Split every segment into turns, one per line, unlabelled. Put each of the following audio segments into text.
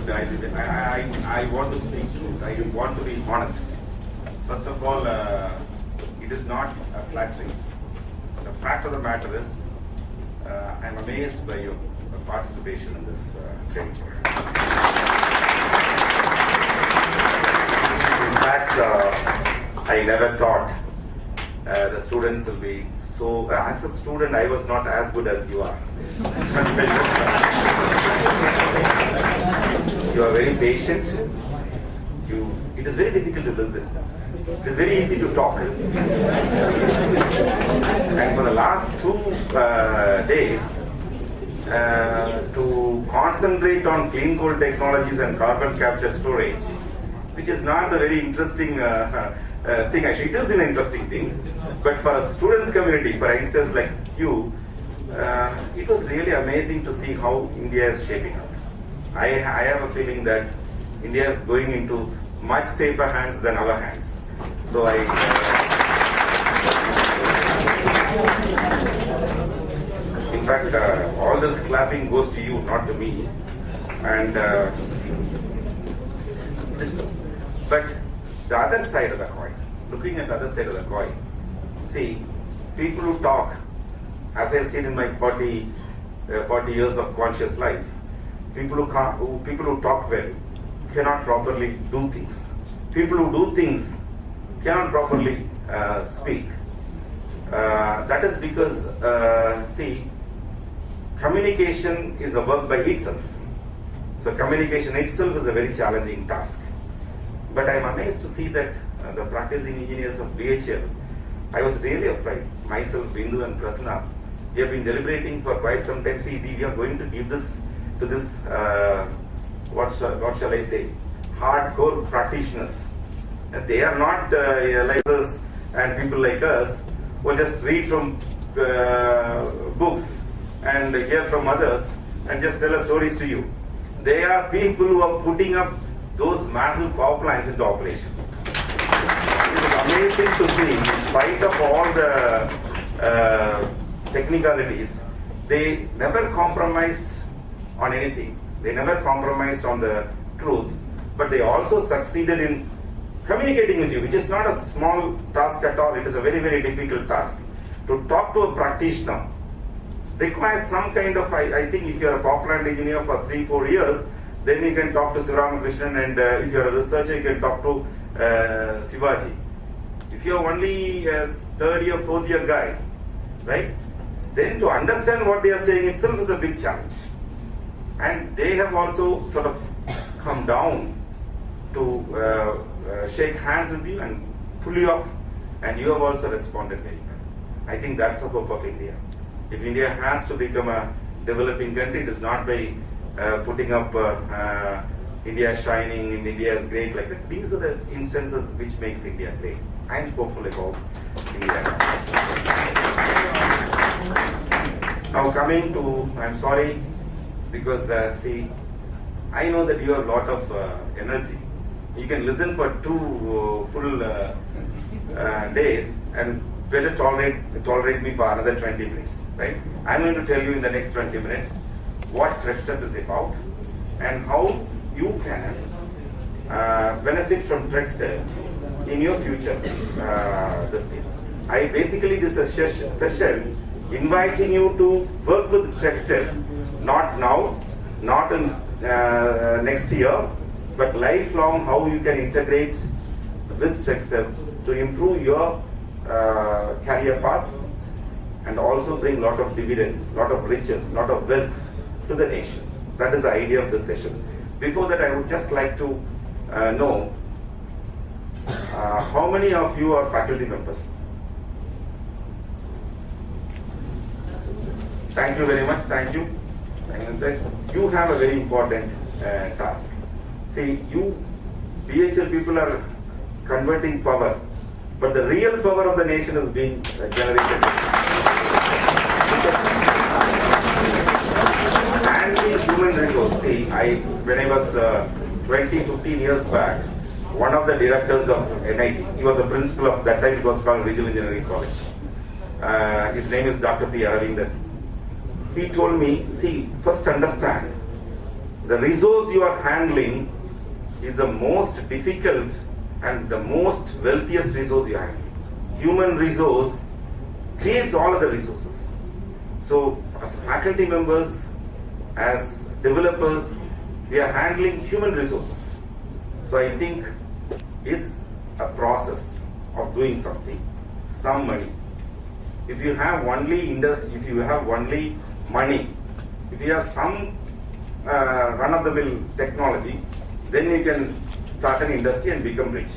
I want to speak truth. I want to be honest. First of all, it is not a flattery. The fact of the matter is, I am amazed by your participation in this training program. In fact, I never thought the students will be so. As a student, I was not as good as you are. You are very patient. It is very difficult to listen. It is very easy to talk. And for the last 2 days, to concentrate on clean coal technologies and carbon capture storage, which is not a very interesting thing. Actually, it is an interesting thing. But for a students community, for youngsters like you, it was really amazing to see how India is shaping up. I have a feeling that India is going into much safer hands than our hands. So in fact, all this clapping goes to you, not to me. And but the other side of the coin, looking at the other side of the coin, see, people who talk, as I've seen in my 40 years of conscious life, people who talk well cannot properly do things. People who do things cannot properly speak. That is because, see, communication is a work by itself. So communication itself is a very challenging task. But I am amazed to see that the practicing engineers of BHL, I was really afraid. Myself, Bindu and Prasanna, we have been deliberating for quite some time. See, we are going to give this to this, what shall I say, hardcore practitioners. They are not like us and people like us who just read from books and hear from others and just tell us stories to you. They are people who are putting up those massive power plants into operation. It is amazing to see, in spite of all the technicalities, they never compromised on anything. They never compromised on the truth, but they also succeeded in communicating with you, which is not a small task at all. It is a very, very difficult task. To talk to a practitioner requires some kind of, I think if you are a power plant engineer for 3-4 years, then you can talk to Sivaramakrishnan, and if you are a researcher, you can talk to Shivaji. If you are only a 3rd year, 4th year guy, right, then to understand what they are saying itself is a big challenge. And they have also sort of come down to shake hands with you and pull you up, and you have also responded very well. I think that's the hope of India. If India has to become a developing country, it is not by putting up India shining and India is great like that. These are the instances which makes India great. I am hopeful about India. Now coming to, I'm sorry, because see, I know that you have a lot of energy. You can listen for 2 full days and better tolerate me for another 20 minutes, right? I'm going to tell you in the next 20 minutes what TrekStep is about and how you can benefit from TrekStep in your future. This thing. This is a session inviting you to work with TrekStep, not now, not in next year, but lifelong, how you can integrate with TrekStep to improve your career paths and also bring lot of dividends, lot of riches, lot of wealth to the nation. That is the idea of this session. Before that, I would just like to know how many of you are faculty members? Thank you very much. Thank you. And you have a very important task. See, you BHL people are converting power, but the real power of the nation is being generated. And the human resource. See, when I was 15 years back, one of the directors of NIT, he was a principal of that time, it was called Regional Engineering College. His name is Dr. P. Aravindan. He told me, see, first understand the resource you are handling is the most difficult and the most wealthiest resource you have. Human resource creates all other resources. So as faculty members, as developers, we are handling human resources. So I think it's a process of doing something, some money. If you have only money, if you have some run-of-the-mill technology, then you can start an industry and become rich.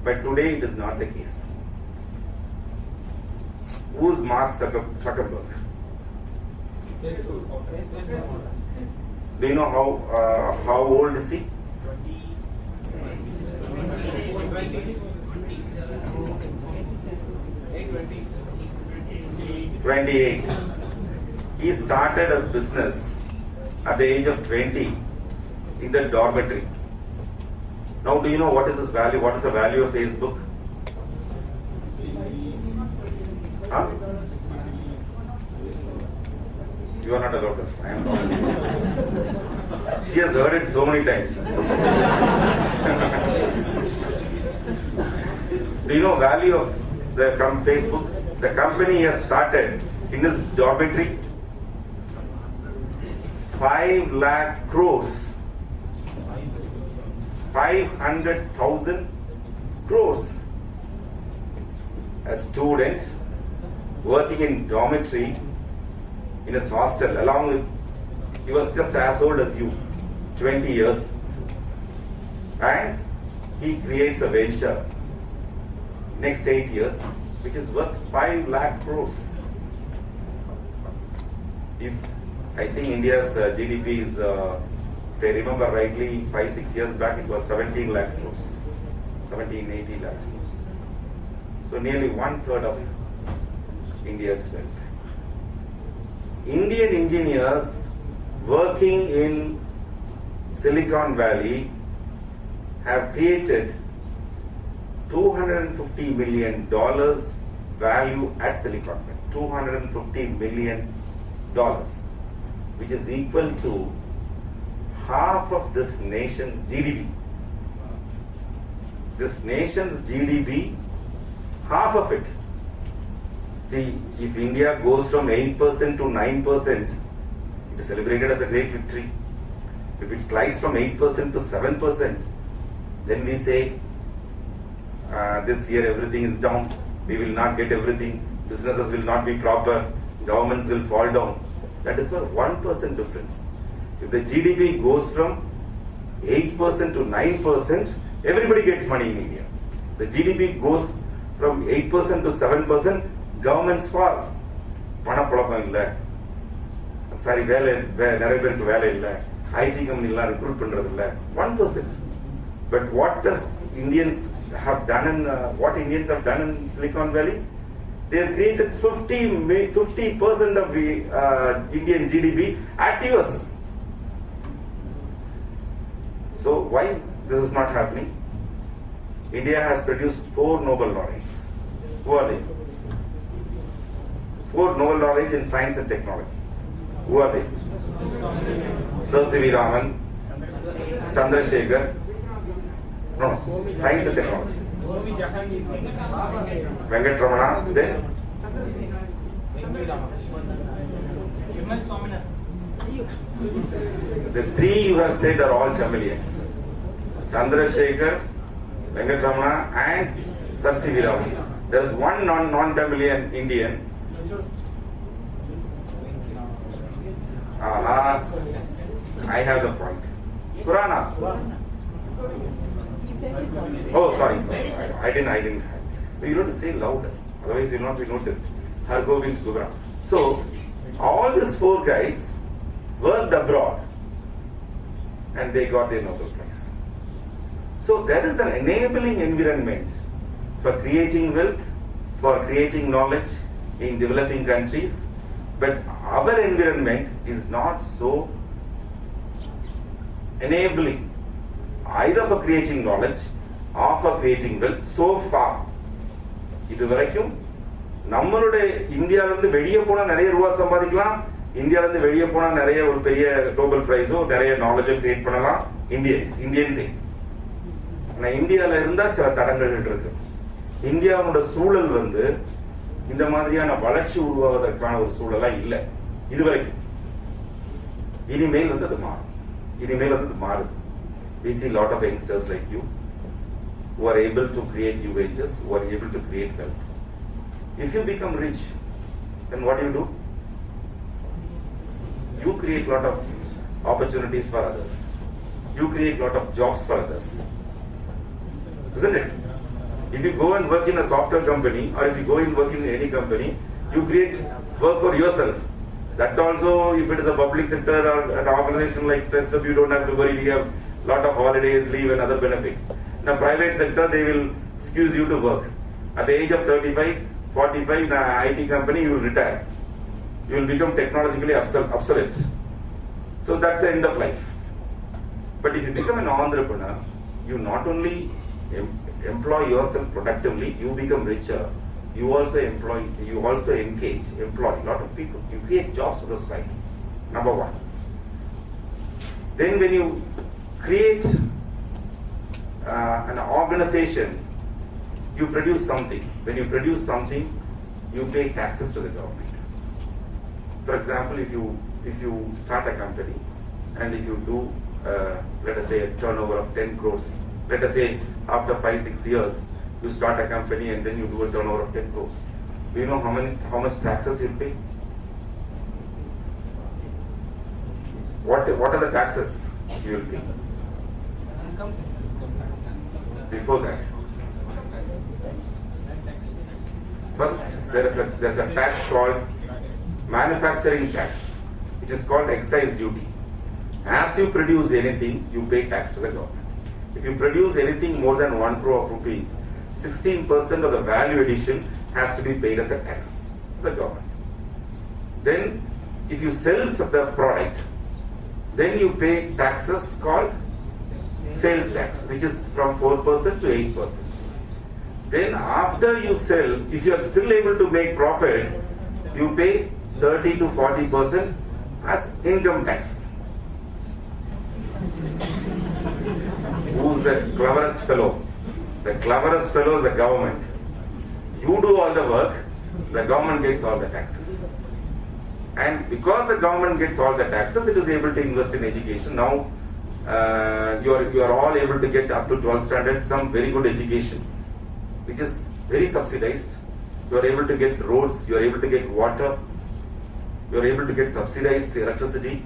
But today it is not the case. Who's Mark Zuckerberg? Do you know how old is he? 28. He started a business at the age of 20 in the dormitory. Now, do you know what is his value? What is the value of Facebook? Huh? You are not allowed to. I am not. She has heard it so many times. Do you know value of the Facebook? The company he has started in his dormitory. 5 lakh crores. 500,000 crores. A student working in dormitory in his hostel, along with, he was just as old as you, 20 years, and he creates a venture next 8 years, which is worth 5 lakh crores. If I think India's GDP is, if I remember rightly, 5-6 years back, it was 17 lakh crores, 17-18 lakh crores. So nearly 1/3 of India's wealth. Indian engineers working in Silicon Valley have created $250 million value at Silicon Valley. $250 million, which is equal to half of this nation's GDP. This nation's GDP, half of it. See, if India goes from 8% to 9%, it is celebrated as a great victory. If it slides from 8% to 7%, then we say, this year everything is down, we will not get everything, businesses will not be proper, governments will fall down. That is for 1% difference. If the GDP goes from 8% to 9%, everybody gets money in India. The GDP goes from 8% to 7%, governments fall. பணப்புழக்கம் இல்லை, sorry வேலை நிறைய பேருக்கு வேலை இல்லை, ID கம்பெனிலாம் recruit பண்றது இல்லை, 1%. But what does Indians have done in Silicon Valley? They have created 50% of the Indian GDP at US. So why this is not happening? India has produced 4 Nobel laureates. Who are they? 4 Nobel laureates in science and technology. Who are they? Sir C.V. Raman, Chandrasekhar. No, science and technology. Venkatramana, then? The 3 you have said are all chameleons. Chandrasekhar, Venkatramana and Sir C.V. Raman. There is one non-chameleon Indian. I have the point. Purana. Oh, sorry. I didn't. You have to say louder, otherwise you will not be noticed. Hargovind Khurana. So, all these 4 guys worked abroad and they got their Nobel Prize. So, there is an enabling environment for creating wealth, for creating knowledge in developing countries, but our environment is not so enabling either for creating knowledge or for creating wealth so far. இது வரைக்கும் நம்மளுடைய இந்தியாவிலிருந்து வெளியே போனா நிறைய ரூபா சம்பாதிக்கலாம், இந்தியால இருந்து வெளியே போனா நிறைய ஒரு பெரிய குளோபல் பிரைஸோ நிறைய நாலேஜோ கிரியேட் பண்ணலாம் இந்தியன்ஸே. ஆனா இந்தியால இருந்தா சில தடங்கள் இருக்கு. இந்தியாவோட சூழல் வந்து இந்த மாதிரியான வளர்ச்சி உருவாவதற்கான ஒரு சூழலா இல்ல இதுவரைக்கும். இனிமேல் வந்து அது மாறுது. We see a lot of youngsters like you who are able to create new ventures, who are able to create wealth. If you become rich, then what do? You create a lot of opportunities for others. You create a lot of jobs for others. Isn't it? If you go and work in a software company, or if you go and work in any company, you create work for yourself. That also, if it is a public sector or an organization like TechStep, you don't have to worry. We have a lot of holidays, leave and other benefits. In a private sector, they will excuse you to work. At the age of 35, 45, in an IT company, you will retire. You will become technologically obsolete. So that's the end of life. But if you become an entrepreneur, you not only employ yourself productively, you become richer. You also engage, employ a lot of people. You create jobs for the society. Number one. Then when you create an organization, you produce something. When you produce something, you pay taxes to the government. For example, if you start a company and if you do, let us say, a turnover of 10 crores, let us say after 5-6 years, you start a company and then you do a turnover of 10 crores. Do you know how much taxes you'll pay? What are the taxes you will pay? Before that, first there's a tax called manufacturing tax, which is called excise duty. As you produce anything, you pay tax to the government. If you produce anything more than 1 crore of rupees, 16% of the value addition has to be paid as a tax to the government. Then, if you sell the product, then you pay taxes called sales tax, which is from 4% to 8%. Then, after you sell, if you are still able to make profit, you pay 30 to 40% as income tax. Who's the cleverest fellow? The cleverest fellow is the government. You do all the work, the government gets all the taxes. And because the government gets all the taxes, it is able to invest in education. Now, you are all able to get up to 12th standard some very good education, which is very subsidized. You are able to get roads, you are able to get water, you are able to get subsidized electricity,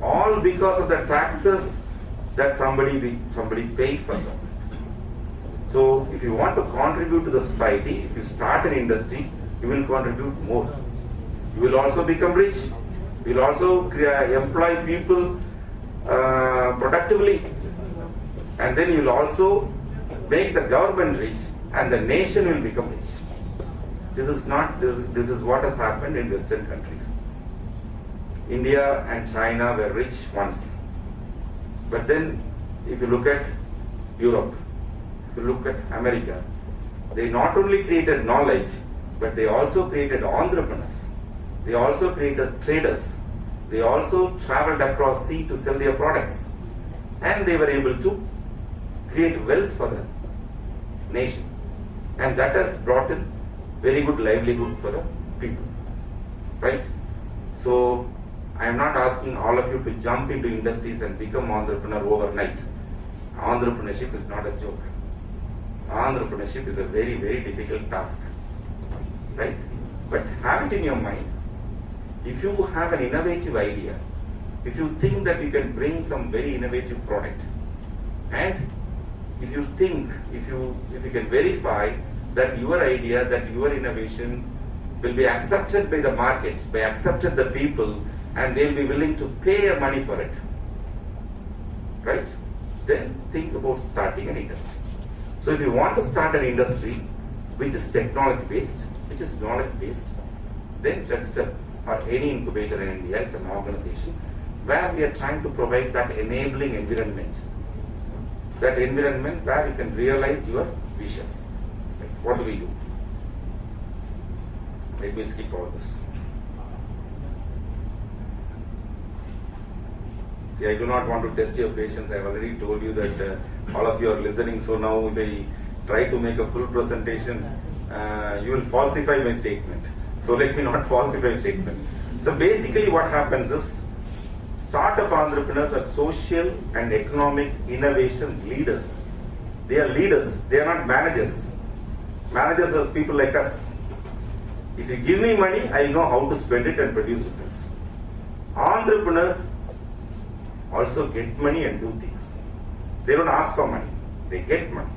all because of the taxes that somebody paid for them. So, if you want to contribute to the society, if you start an industry, you will contribute more. You will also become rich. You will also employ people productively, and then you will also make the government rich, and the nation will become rich. This is what has happened in Western countries. India and China were rich once, but then if you look at Europe, if you look at America, they not only created knowledge, but they also created entrepreneurs. They also created traders. They also traveled across sea to sell their products, and they were able to create wealth for the nation, and that has brought in very good livelihood for the people, right? So I am not asking all of you to jump into industries and become entrepreneur overnight. Entrepreneurship is not a joke. Entrepreneurship is a very, very difficult task, right? But have it in your mind. If you have an innovative idea, if you think that you can bring some very innovative product, and if you can verify that your idea, that your innovation will be accepted by the market, by accepted the people, and they'll be willing to pay money for it, right? Then think about starting an industry. So if you want to start an industry which is technology based, which is knowledge based, then TechStep or any incubator in India is an organization where we are trying to provide that enabling environment, where you can realize your wishes. Like, what do we do? Let me skip all this. See, I do not want to test your patience. I have already told you that all of you are listening. So now if I try to make a full presentation, you will falsify my statement. So let me not falsify statement. So basically what happens is, startup entrepreneurs are social and economic innovation leaders. They are leaders. They are not managers. Managers are people like us. If you give me money, I know how to spend it and produce results. Entrepreneurs also get money and do things. They don't ask for money. They get money.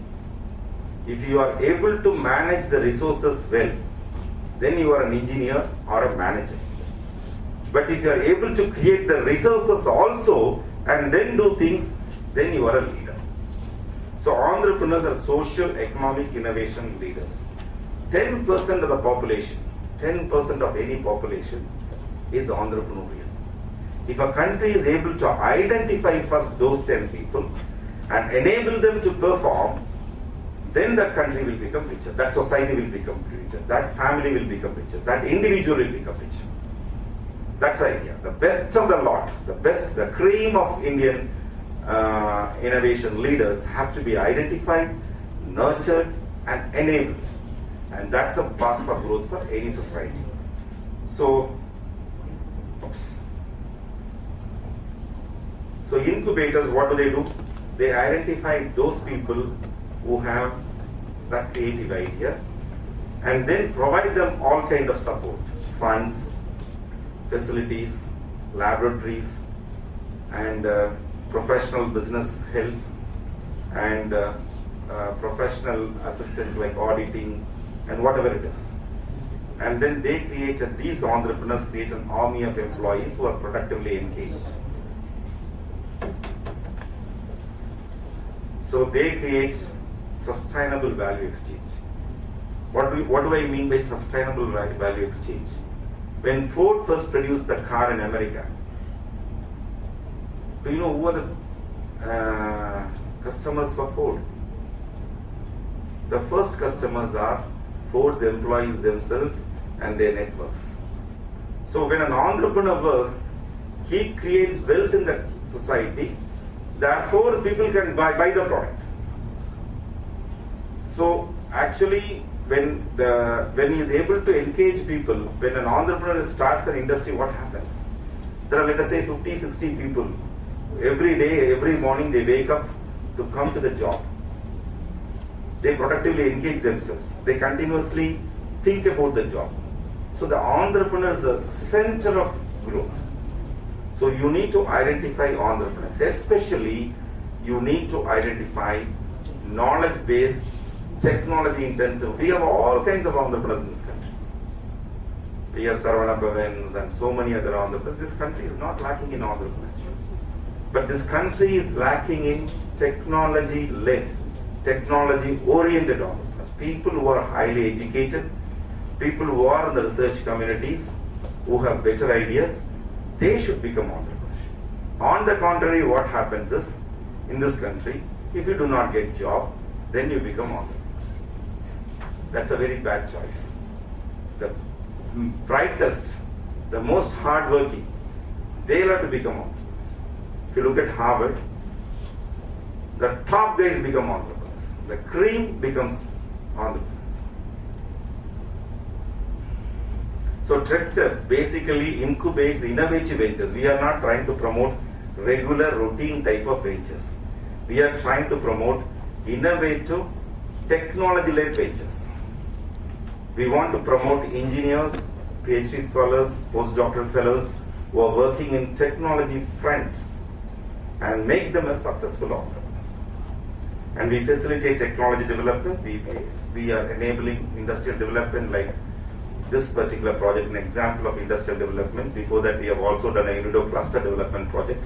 If you are able to manage the resources well, then you are an engineer or a manager. But if you are able to create the resources also and then do things, then you are a leader. So entrepreneurs are social economic innovation leaders. 10% of the population, 10% of any population is entrepreneurial. If a country is able to identify first those 10 people and enable them to perform, then that country will become richer, that society will become richer, that family will become richer, that individual will become richer. That's the idea. The best of the lot, the cream of Indian innovation leaders have to be identified, nurtured, and enabled. And that's a path for growth for any society. So incubators, what do? They identify those people who have that creative idea and then provide them all kind of support, funds, facilities, laboratories, and professional business help, and professional assistance like auditing and whatever it is. And then they created, these entrepreneurs create an army of employees who are productively engaged. So they create sustainable value exchange. What do I mean by sustainable value exchange? When Ford first produced the car in America, do you know who are the customers for Ford? The first customers are Ford's employees themselves and their networks. So when an entrepreneur works, he creates wealth in the society, therefore people can buy the product. So actually when he is able to engage people, when an entrepreneur starts an industry, what happens? There are, let us say, 50, 60 people. Every day, every morning they wake up to come to the job. They productively engage themselves. They continuously think about the job. So the entrepreneur is the center of growth. So you need to identify entrepreneurs. Especially, you need to identify knowledge-based, technology-intensive. We have all kinds of entrepreneurs in this country. We have Sarvana Bhavans and so many other entrepreneurs. This country is not lacking in entrepreneurs. But this country is lacking in technology-led, technology-oriented entrepreneurs. People who are highly educated, people who are in the research communities, who have better ideas, they should become entrepreneurs. On the contrary, what happens is, in this country, if you do not get job, then you become entrepreneurs. That's a very bad choice. The brightest, the most hardworking, they will have to become entrepreneurs. If you look at Harvard, the top guys become entrepreneurs. The cream becomes entrepreneurs. So Trexter basically incubates innovative ventures. We are not trying to promote regular routine type of ventures. We are trying to promote innovative technology-led ventures. We want to promote engineers, PhD scholars, postdoctoral fellows who are working in technology fronts and make them as successful entrepreneurs. And we facilitate technology development. We are enabling industrial development, like this particular project, an example of industrial development. Before that, we have also done a Irido cluster development project.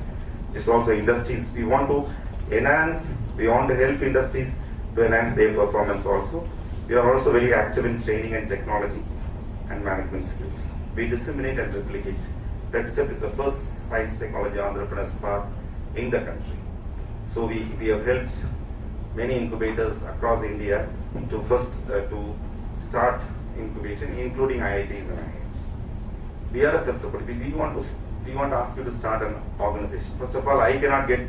It's also industries. We want to enhance, we want to help industries to enhance their performance also. We are also very active in training and technology and management skills. We disseminate and replicate. TechStep is the first science technology entrepreneurs park in the country. So we have helped many incubators across India to to start incubation, including IITs and IIMs. We are a self-supporting. We want to we want to ask you to start an organization. First of all, I cannot get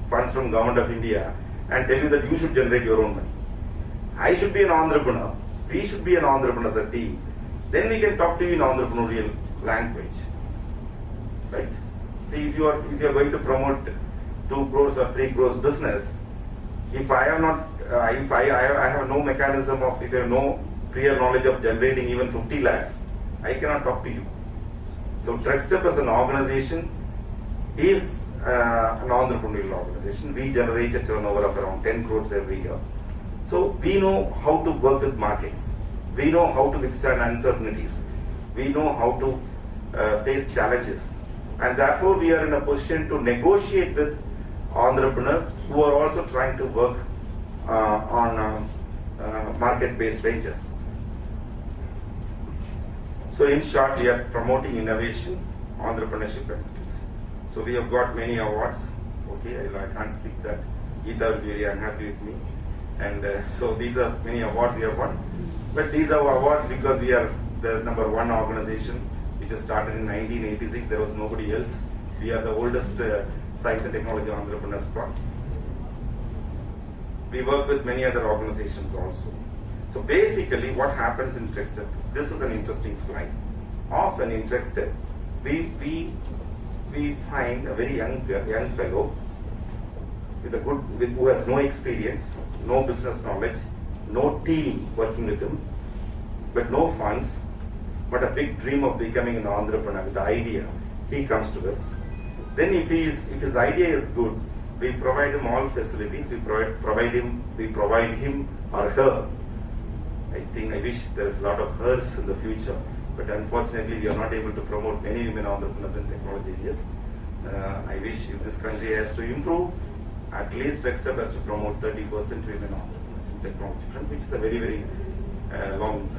funds from Government of India and tell you that you should generate your own money. I should be an entrepreneur. We should be an entrepreneur as a team. Then we can talk to you in entrepreneurial language, right? See, if you are going to promote 2 crores or 3 crores business, if I have not, if I have no mechanism of, if I have no prior knowledge of generating even 50 lakhs, I cannot talk to you. So TruckStep as an organization is an entrepreneurial organization. We generate a turnover of around 10 crores every year. So we know how to work with markets. We know how to withstand uncertainties. We know how to face challenges. And therefore we are in a position to negotiate with entrepreneurs who are also trying to work on market-based ventures. So in short, we are promoting innovation, entrepreneurship and skills. So we have got many awards. Okay, I can't speak that. Geeta will be very unhappy with me. And so these are many awards we have won. But these are awards because we are the #1 organization which was started in 1986. There was nobody else. We are the oldest science and technology entrepreneurs club. We work with many other organizations also. So basically what happens in TruckStep, this is an interesting slide. Often in TruckStep, we find a very young fellow who has no experience, no business knowledge, no team working with him, but no funds, but a big dream of becoming an entrepreneur with the idea. He comes to us. Then if his idea is good, we provide him all facilities. We provide him or her. I wish there is a lot of hers in the future, but unfortunately we are not able to promote many women entrepreneurs in technology areas. I wish if this country has to improve, at least TruckStep has to promote 30% women entrepreneurs in technology front, which is a very, very long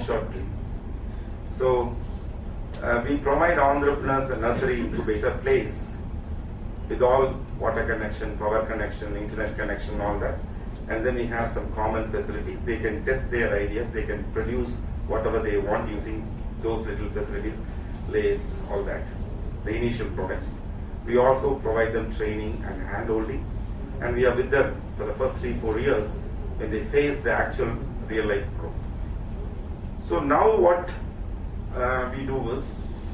short dream. So we provide entrepreneurs a nursery incubator place with all water connection, power connection, internet connection, all that. And then we have some common facilities. They can test their ideas. They can produce whatever they want using those little facilities, lathes, all that, the initial products. We also provide them training and hand-holding. And we are with them for the first 3-4 years when they face the actual real-life growth. So now what we do is,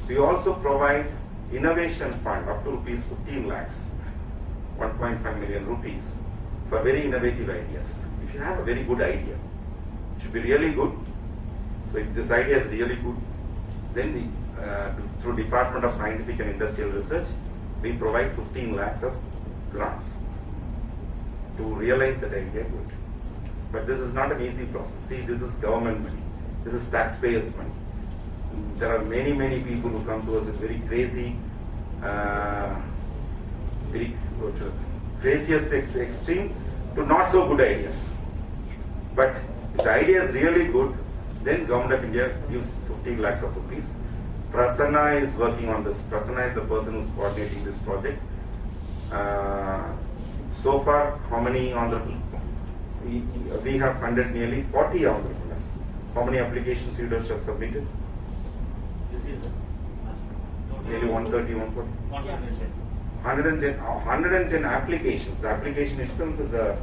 we also provide innovation fund up to rupees 15 lakhs, 1.5 million rupees, for very innovative ideas. If you have a very good idea, it should be really good. So if this idea is really good, then through Department of Scientific and Industrial Research, we provide 15 lakhs as grants to realize that idea good. But this is not an easy process. See, this is government money. This is taxpayers' money. There are many, many people who come to us with very crazy, craziest extreme to not so good ideas. But if the idea is really good, then Government of India gives 15 lakhs of rupees. Prasanna is working on this. Prasanna is the person who's coordinating this project. So far, how many entrepreneurs? We have funded nearly 40 entrepreneurs. How many applications you have submitted?
This is
Nearly 130, 140? 110 applications. The application itself is a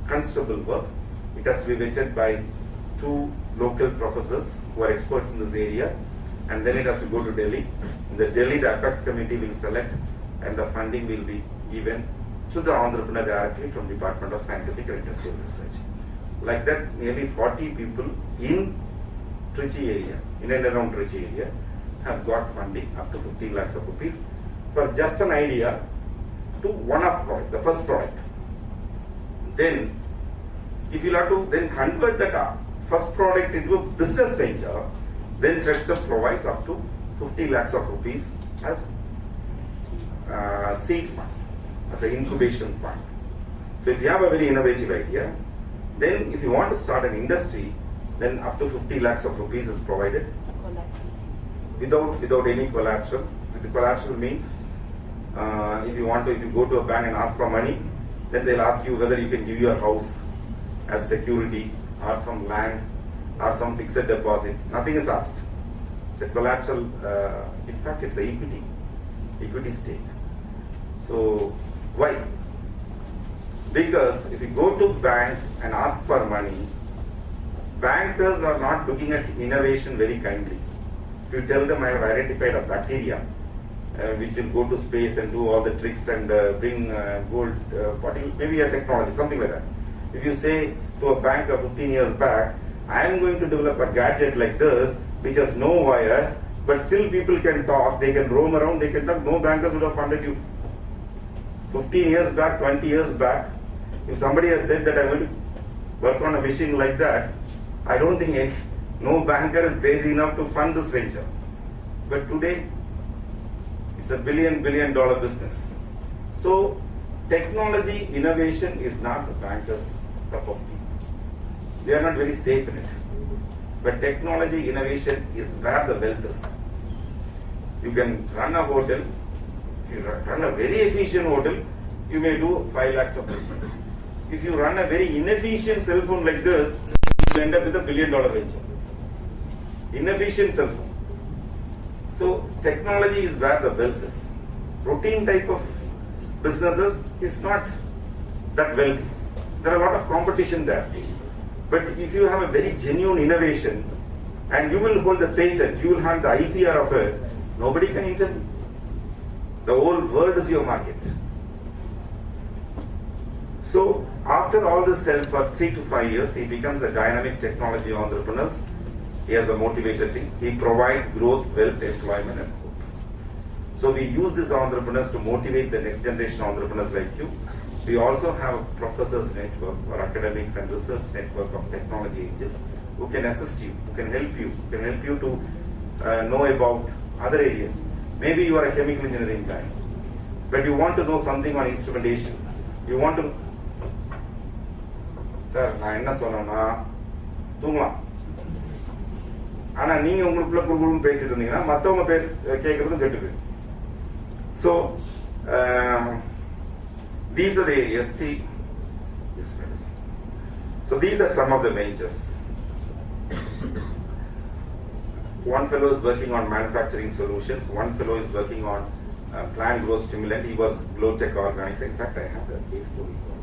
considerable work. It has to be vetted by 2 local professors who are experts in this area, and then it has to go to Delhi. In the Delhi, the Apex committee will select, and the funding will be given to the entrepreneur directly from Department of Scientific and Industrial Research. Like that, nearly 40 people in Trichy area, in and around Trichy area, have got funding up to 15 lakhs of rupees for just an idea to one-off product, the first product. Then, if you have to then convert that first product into a business venture, then TruckStep provides up to 50 lakhs of rupees as seed fund, as an incubation fund. So if you have a very innovative idea, then if you want to start an industry, then up to 50 lakhs of rupees is provided without any collateral. The collateral means if you go to a bank and ask for money, then they'll ask you whether you can give your house as security or some land or some fixed deposit. Nothing is asked. It's a collateral. In fact, it's a equity stake. So why? Because if you go to banks and ask for money, bankers are not looking at innovation very kindly. If you tell them I have identified a bacteria which will go to space and do all the tricks and bring gold, maybe a technology, something like that. If you say to a banker 15 years back, I am going to develop a gadget like this which has no wires, but still people can talk, they can roam around, they can talk, no bankers would have funded you. 15 years back, 20 years back, if somebody has said that I will work on a machine like that, I don't think no banker is crazy enough to fund this venture. But today, it's a billion dollar business. So, technology innovation is not the banker's cup of tea. They are not very safe in it. But technology innovation is where the wealth is. You can run a hotel. If you run a very efficient hotel, you may do 5 lakhs of business. If you run a very inefficient cell phone like this, you end up with $1 billion venture. Inefficient cell phone. So technology is where the wealth is. Routine type of businesses is not that wealthy. There are a lot of competition there. But if you have a very genuine innovation and you will hold the patent, you will have the IPR of it, nobody can intervene. The whole world is your market. So after all this help for 3 to 5 years, he becomes a dynamic technology entrepreneur. He has a motivated thing. He provides growth, wealth, employment, and hope. So we use these entrepreneurs to motivate the next generation entrepreneurs like you. We also have a professors network or academics and research network of technology angels who can assist you, who can help you to know about other areas. Maybe you are a chemical engineering guy, but you want to know something on instrumentation. You want to, sir, நான் என்ன சொன்னேன்னா தூங்கலாம். ஆனா நீங்க உங்களுக்குள்ள குடுகுடுன்னு பேசிட்டு இருந்தீங்கன்னா மத்தவங்க கேட்கறதும் கெட்டுது. So these are the areas. See, so these are some of the majors. One fellow is working on manufacturing solutions. One fellow is working on plant growth stimulant. He was Glowtech Organics. In fact, I have that case story also.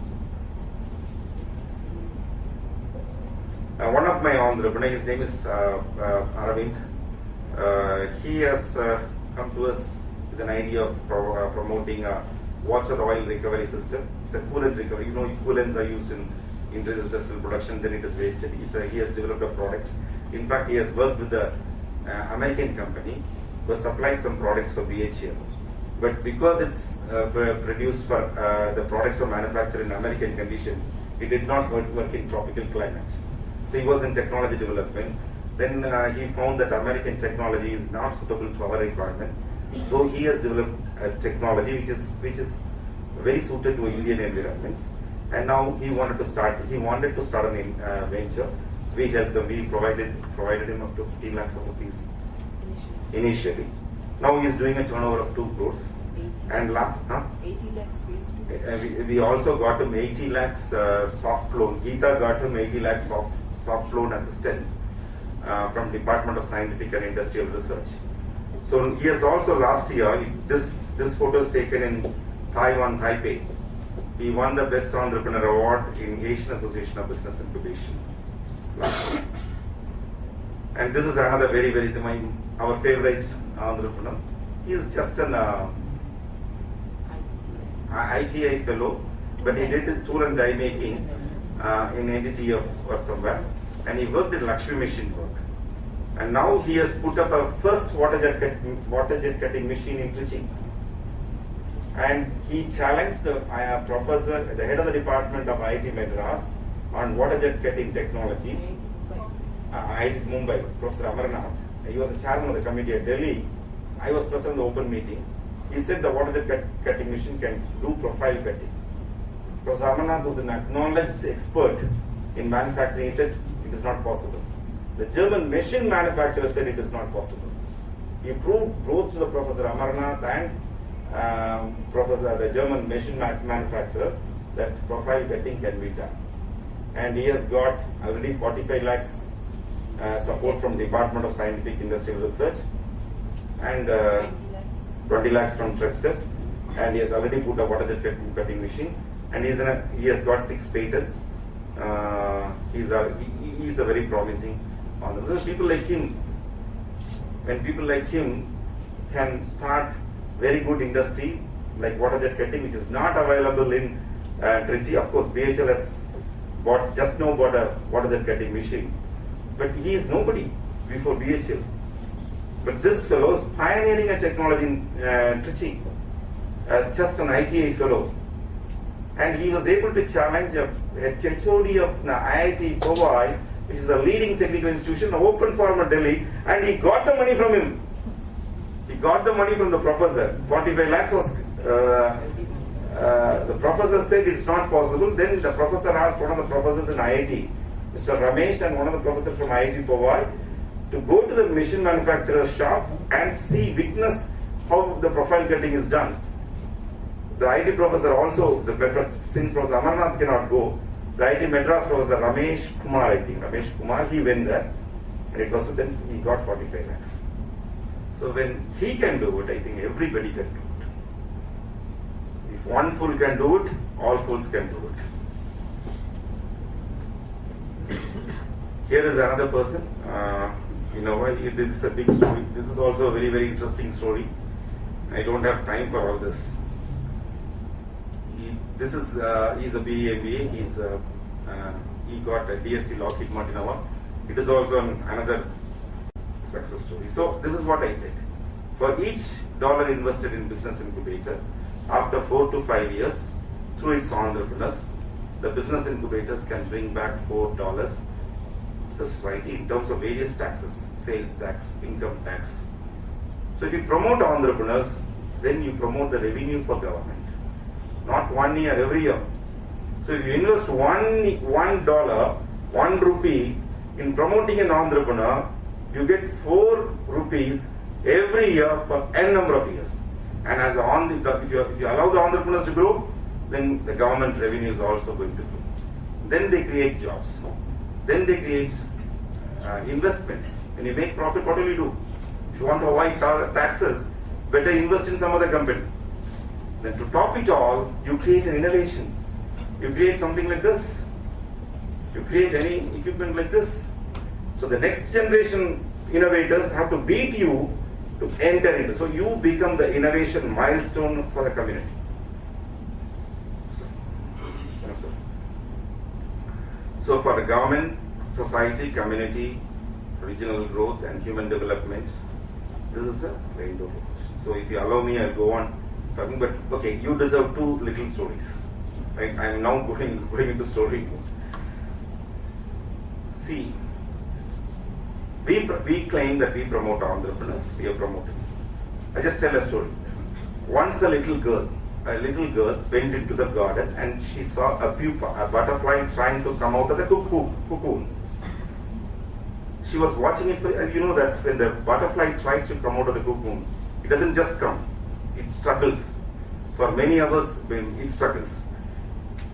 One of my entrepreneurs, his name is Aravind. He has come to us with an idea of promoting a water oil recovery system. It's a coolant recovery. You know, coolants are used in industrial production, then it is wasted. He has developed a product. In fact, he has worked with the American company who has supplied some products for BHL. But because it's produced for the products are manufactured in American conditions, it did not work in tropical climate. So he was in technology development. Then he found that American technology is not suitable to our requirement. So he has developed a technology which is very suited to Indian environments. And now he wanted to start a venture. We helped him. We provided him up to 15 lakhs of rupees initially. Now he is doing a turnover of 2 crores. And last,
80 lakhs
we also got him 80 lakhs soft loan. Geeta got him 80 lakhs soft loan assistance from Department of Scientific and Industrial Research. So he has also last year, this photo is taken in Taiwan, Taipei. He won the Best Entrepreneur Award in Asian Association of Business Incubation last year. And this is another our favorite entrepreneur. He is just an ITI fellow, but he did his tool and die making in NTT or somewhere, and he worked in Lakshmi Machine Work. And now he has put up a first water jet cutting machine in Trichy. And he challenged the professor, the head of the department of IIT Madras, on water jet cutting technology. IIT Mumbai, Professor Amarnath. He was the chairman of the committee at Delhi. I was present in the open meeting. He said the water jet cutting machine can do profile cutting. Professor Amarnath was an acknowledged expert in manufacturing. He said it is not possible. The German machine manufacturer said it is not possible. He proved both to the Professor Amarnath and the German machine manufacturer that profile cutting can be done. and he has got already 45 lakhs support from Department of Scientific Industrial Research, and 20 lakhs from Trexter, and he has already put a water jet cutting machine, and he has got 6 patents. He is a very promising entrepreneur. People like him, when people like him can start very good industry like water jet cutting, which is not available in Trichy. Of course, BHL has just now bought a water jet cutting machine, but he is nobody before BHL. But this fellow is pioneering a technology in Trichy, just an ITA fellow. And he was able to challenge a HOD of IIT Powai, which is a leading technical institution, open forum in Delhi, and he got the money from him. He got the money from the professor. 45 lakhs was, the professor said it's not possible. Then the professor asked one of the professors in IIT, Mr. Ramesh, and one of the professors from IIT Powai, to go to the machine manufacturer's shop and witness how the profile cutting is done. The IT professor also, since Professor Amarnath cannot go, the IT Madras Professor Ramesh Kumar, he went there, and it was then he got 45 lakhs. So when he can do it, I think everybody can do it. If one fool can do it, all fools can do it. Here is another person. This is a big story. This is also a very, very interesting story. I don't have time for all this. He's a BE MBA. He got a DST Lockheed Martin award. It is also another success story. So this is what I said. For each dollar invested in business incubator, after 4 to 5 years, through its entrepreneurs, the business incubators can bring back $4 to the society in terms of various taxes, sales tax, income tax. So if you promote entrepreneurs, then you promote the revenue for government. Not 1 year, every year. So if you invest $1, 1 rupee in promoting an entrepreneur, you get 4 rupees every year for n number of years. And as if you allow the entrepreneurs to grow, then the government revenue is also going to grow. Then they create jobs. Then they create investments. When you make profit, what will you do? If you want to avoid taxes, better invest in some other company. Then to top it all, you create an innovation. You create something like this. You create any equipment like this. So the next generation innovators have to beat you to enter into. So you become the innovation milestone for the community. So for the government, society, community, regional growth and human development, this is a rainbow. So if you allow me, I'll go on talking, but okay, you deserve 2 little stories. Right? I am now going into story. See, we claim that we promote entrepreneurs, we are promoters. I just tell a story. Once a little girl went into the garden and she saw a pupa, a butterfly trying to come out of the cocoon. She was watching it you know that when the butterfly tries to come out of the cocoon, it doesn't just come, it struggles. For many hours, it struggles.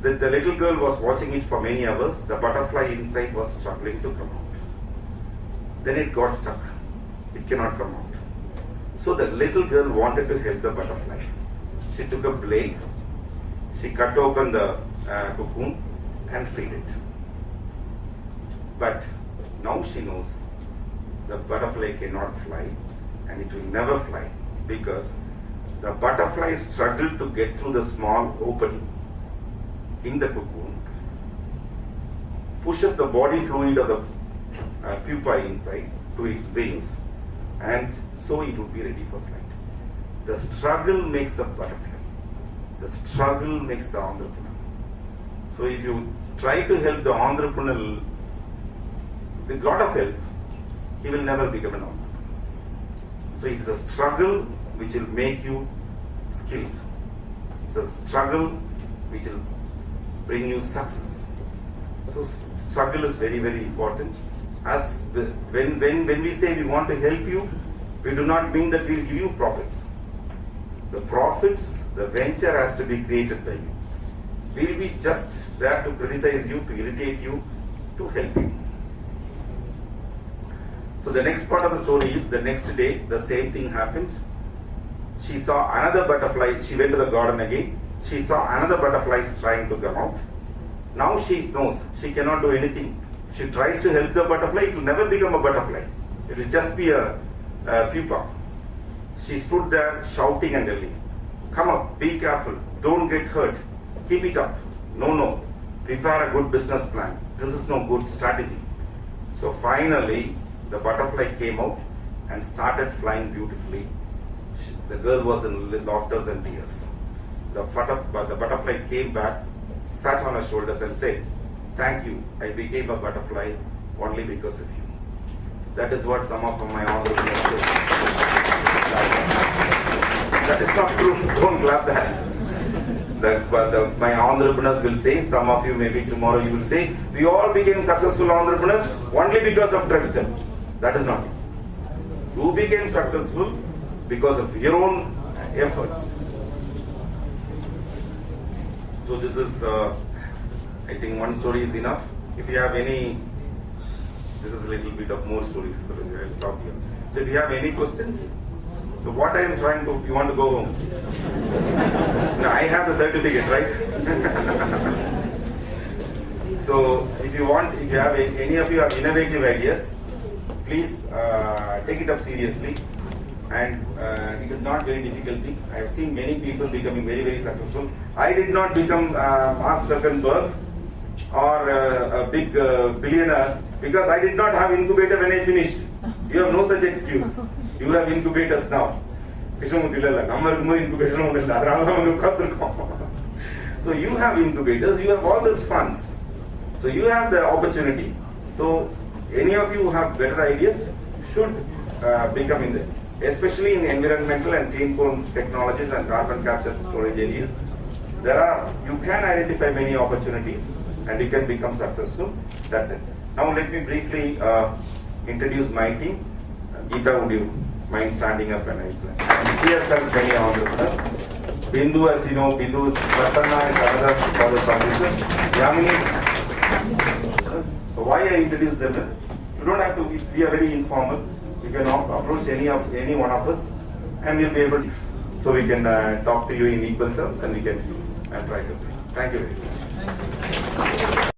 The little girl was watching it for many hours, the butterfly inside was struggling to come out. Then it got stuck, it cannot come out. So the little girl wanted to help the butterfly. She took a blade, she cut open the cocoon and freed it. But now she knows the butterfly cannot fly and it will never fly because the butterfly struggled to get through the small opening in the cocoon, pushes the body fluid of the pupa inside to its wings, and so it would be ready for flight. The struggle makes the butterfly. The struggle makes the entrepreneur. So if you try to help the entrepreneur with a lot of help, he will never become an entrepreneur. So it is a struggle which will make you skilled. It's a struggle which will bring you success. So struggle is very, very important. As when we say we want to help you, we do not mean that we will give you profits. The profits, the venture has to be created by you. We will be just there to criticize you, to irritate you, to help you. So the next part of the story is the next day the same thing happened. She saw another butterfly. She went to the garden again. She saw another butterfly trying to come out. Now she knows she cannot do anything. She tries to help the butterfly, it will never become a butterfly. It will just be a pupa. She stood there shouting and yelling, "Come up, be careful, don't get hurt, keep it up. No, prepare a good business plan. This is no good strategy." So finally, the butterfly came out and started flying beautifully. The girl was in laughter and tears. The butterfly came back, sat on her shoulders and said, "Thank you, I became a butterfly only because of you." That is what some of my honorables say. That is not true. Don't clap the hands. That's what my entrepreneurs will say. Some of you, maybe tomorrow you will say, "We all became successful entrepreneurs only because of Trexter." That is not it. You became successful because of your own efforts. So this is, I think one story is enough. If you have any, this is a little bit of more stories, so I'll stop here. So if you have any questions, so what I am trying to, you want to go home? No, I have the certificate, right? So if you want, if you have any of you have innovative ideas, please take it up seriously. And it is not very difficult thing. I have seen many people becoming very, very successful. I did not become Mark Zuckerberg or a big billionaire because I did not have incubator when I finished. You have no such excuse. You have incubators now. So you have incubators, you have all these funds. So you have the opportunity. So any of you who have better ideas should become in there. Especially in environmental and clean coal technologies and carbon capture storage areas, you can identify many opportunities and you can become successful. That's it. Now let me briefly introduce my team. Geeta, would you mind standing up and she has helped many entrepreneurs. Bindu, as you know, Bindu is Prasanna is another college officer. Yamini. So why I introduce them is, you don't have to, we are very informal. You can approach any one of us and we'll be able to, so we can talk to you in equal terms and we can try to. Thank you very much.